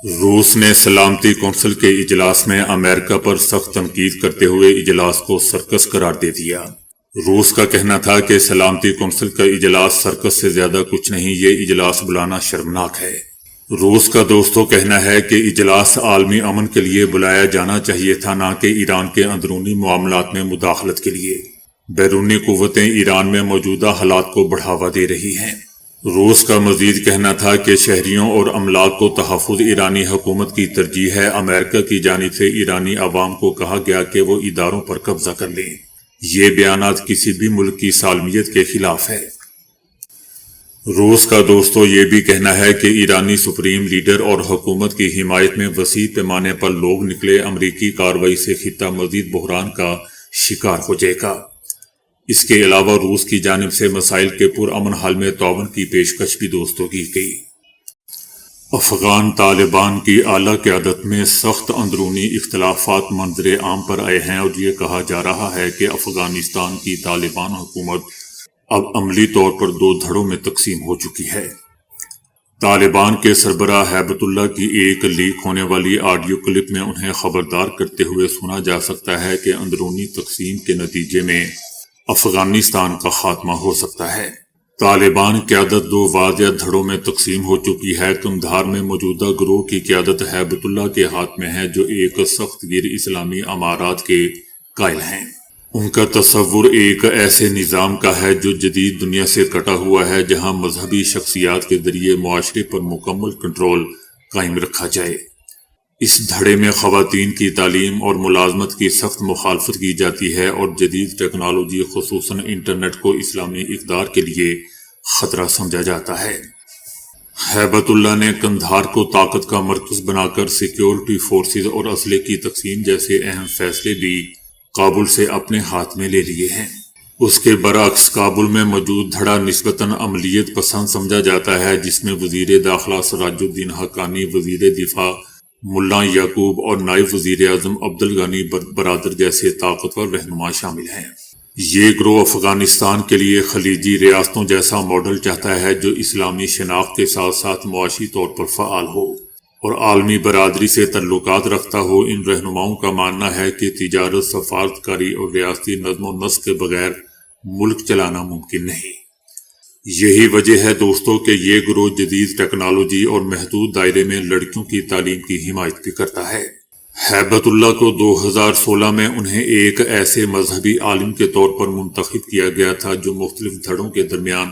روس نے سلامتی کونسل کے اجلاس میں امریکہ پر سخت تنقید کرتے ہوئے اجلاس کو سرکس قرار دے دیا۔ روس کا کہنا تھا کہ سلامتی کونسل کا اجلاس سرکس سے زیادہ کچھ نہیں، یہ اجلاس بلانا شرمناک ہے۔ روس کا دوستوں کہنا ہے کہ اجلاس عالمی امن کے لیے بلایا جانا چاہیے تھا، نہ کہ ایران کے اندرونی معاملات میں مداخلت کے لیے۔ بیرونی قوتیں ایران میں موجودہ حالات کو بڑھاوا دے رہی ہیں۔ روس کا مزید کہنا تھا کہ شہریوں اور املاک کو تحفظ ایرانی حکومت کی ترجیح ہے۔ امریکہ کی جانب سے ایرانی عوام کو کہا گیا کہ وہ اداروں پر قبضہ کر لیں۔ یہ بیانات کسی بھی ملک کی سالمیت کے خلاف ہے۔ روس کا دوستوں یہ بھی کہنا ہے کہ ایرانی سپریم لیڈر اور حکومت کی حمایت میں وسیع پیمانے پر لوگ نکلے، امریکی کارروائی سے خطہ مزید بحران کا شکار ہو جائے گا۔ اس کے علاوہ روس کی جانب سے مسائل کے پرامن حل میں تعاون کی پیشکش بھی دوستوں کی گئی۔ افغان طالبان کی اعلیٰ قیادت میں سخت اندرونی اختلافات منظر عام پر آئے ہیں اور یہ کہا جا رہا ہے کہ افغانستان کی طالبان حکومت اب عملی طور پر دو دھڑوں میں تقسیم ہو چکی ہے۔ طالبان کے سربراہ ہیبت اللہ کی ایک لیک ہونے والی آڈیو کلپ میں انہیں خبردار کرتے ہوئے سنا جا سکتا ہے کہ اندرونی تقسیم کے نتیجے میں افغانستان کا خاتمہ ہو سکتا ہے۔ طالبان قیادت دو واضح دھڑوں میں تقسیم ہو چکی ہے۔ قندھار میں موجودہ گروہ کی قیادت ہیبت اللہ کے ہاتھ میں ہے، جو ایک سخت گیر اسلامی امارات کے قائل ہیں۔ ان کا تصور ایک ایسے نظام کا ہے جو جدید دنیا سے کٹا ہوا ہے، جہاں مذہبی شخصیات کے ذریعے معاشرے پر مکمل کنٹرول قائم رکھا جائے۔ اس دھڑے میں خواتین کی تعلیم اور ملازمت کی سخت مخالفت کی جاتی ہے اور جدید ٹیکنالوجی خصوصاً انٹرنیٹ کو اسلامی اقدار کے لیے خطرہ سمجھا جاتا ہے۔ ہیبت اللہ نے قندھار کو طاقت کا مرکز بنا کر سیکیورٹی فورسز اور اسلحے کی تقسیم جیسے اہم فیصلے بھی کابل سے اپنے ہاتھ میں لے لیے ہیں۔ اس کے برعکس کابل میں موجود دھڑا نسبتاً عملیت پسند سمجھا جاتا ہے، جس میں وزیر داخلہ سراج الدین حقانی، وزیر دفاع ملا یعقوب اور نائب وزیر اعظم عبدالغنی برادر جیسے طاقتور رہنما شامل ہیں۔ یہ گروہ افغانستان کے لیے خلیجی ریاستوں جیسا ماڈل چاہتا ہے، جو اسلامی شناخت کے ساتھ ساتھ معاشی طور پر فعال ہو اور عالمی برادری سے تعلقات رکھتا ہو۔ ان رہنماؤں کا ماننا ہے کہ تجارت، سفارتکاری اور ریاستی نظم و نسق کے بغیر ملک چلانا ممکن نہیں۔ یہی وجہ ہے دوستوں کہ یہ گروہ جدید ٹیکنالوجی اور محدود دائرے میں لڑکیوں کی تعلیم کی حمایت بھی کرتا ہے۔ ہیبت اللہ کو 2016 میں انہیں ایک ایسے مذہبی عالم کے طور پر منتخب کیا گیا تھا جو مختلف دھڑوں کے درمیان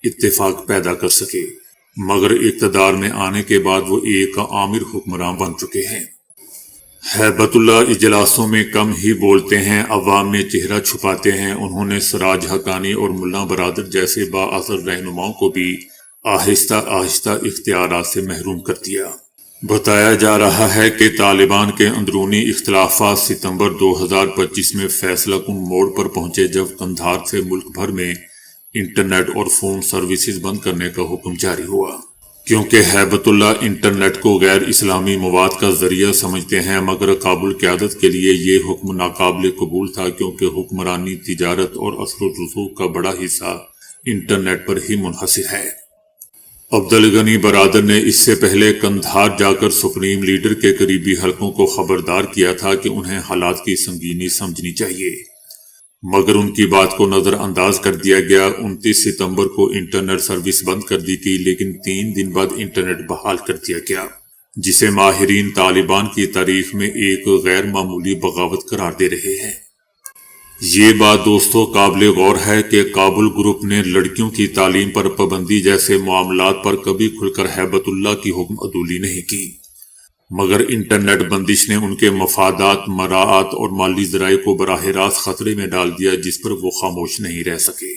اتفاق پیدا کر سکے، مگر اقتدار میں آنے کے بعد وہ ایک آمر حکمراں بن چکے ہیں۔ ہیبت اللہ اجلاسوں میں کم ہی بولتے ہیں، عوام میں چہرہ چھپاتے ہیں۔ انہوں نے سراج حقانی اور ملا برادر جیسے بااثر رہنماؤں کو بھی آہستہ آہستہ اختیارات سے محروم کر دیا۔ بتایا جا رہا ہے کہ طالبان کے اندرونی اختلافات ستمبر 2025 میں فیصلہ کن موڑ پر پہنچے، جب قندھار سے ملک بھر میں انٹرنیٹ اور فون سروسز بند کرنے کا حکم جاری ہوا۔ کیونکہ ہیبت اللہ انٹرنیٹ کو غیر اسلامی مواد کا ذریعہ سمجھتے ہیں، مگر کابل قیادت کے لیے یہ حکم ناقابل قبول تھا، کیونکہ حکمرانی، تجارت اور اثر و رسوخ کا بڑا حصہ انٹرنیٹ پر ہی منحصر ہے۔ عبدالغنی برادر نے اس سے پہلے قندھار جا کر سپریم لیڈر کے قریبی حلقوں کو خبردار کیا تھا کہ انہیں حالات کی سنگینی سمجھنی چاہیے، مگر ان کی بات کو نظر انداز کر دیا گیا۔ 29 ستمبر کو انٹرنیٹ سروس بند کر دی گئی، لیکن 3 دن بعد انٹرنیٹ بحال کر دیا گیا، جسے ماہرین طالبان کی تاریخ میں ایک غیر معمولی بغاوت قرار دے رہے ہیں۔ یہ بات دوستوں قابل غور ہے کہ کابل گروپ نے لڑکیوں کی تعلیم پر پابندی جیسے معاملات پر کبھی کھل کر ہیبت اللہ کی حکم عدولی نہیں کی، مگر انٹرنیٹ بندش نے ان کے مفادات، مراعات اور مالی ذرائع کو براہ راست خطرے میں ڈال دیا، جس پر وہ خاموش نہیں رہ سکے،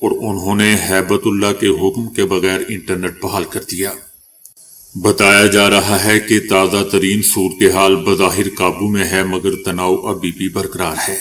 اور انہوں نے ہیبت اللہ کے حکم کے بغیر انٹرنیٹ بحال کر دیا۔ بتایا جا رہا ہے کہ تازہ ترین صورتحال بظاہر قابو میں ہے، مگر تناؤ ابھی بھی برقرار ہے۔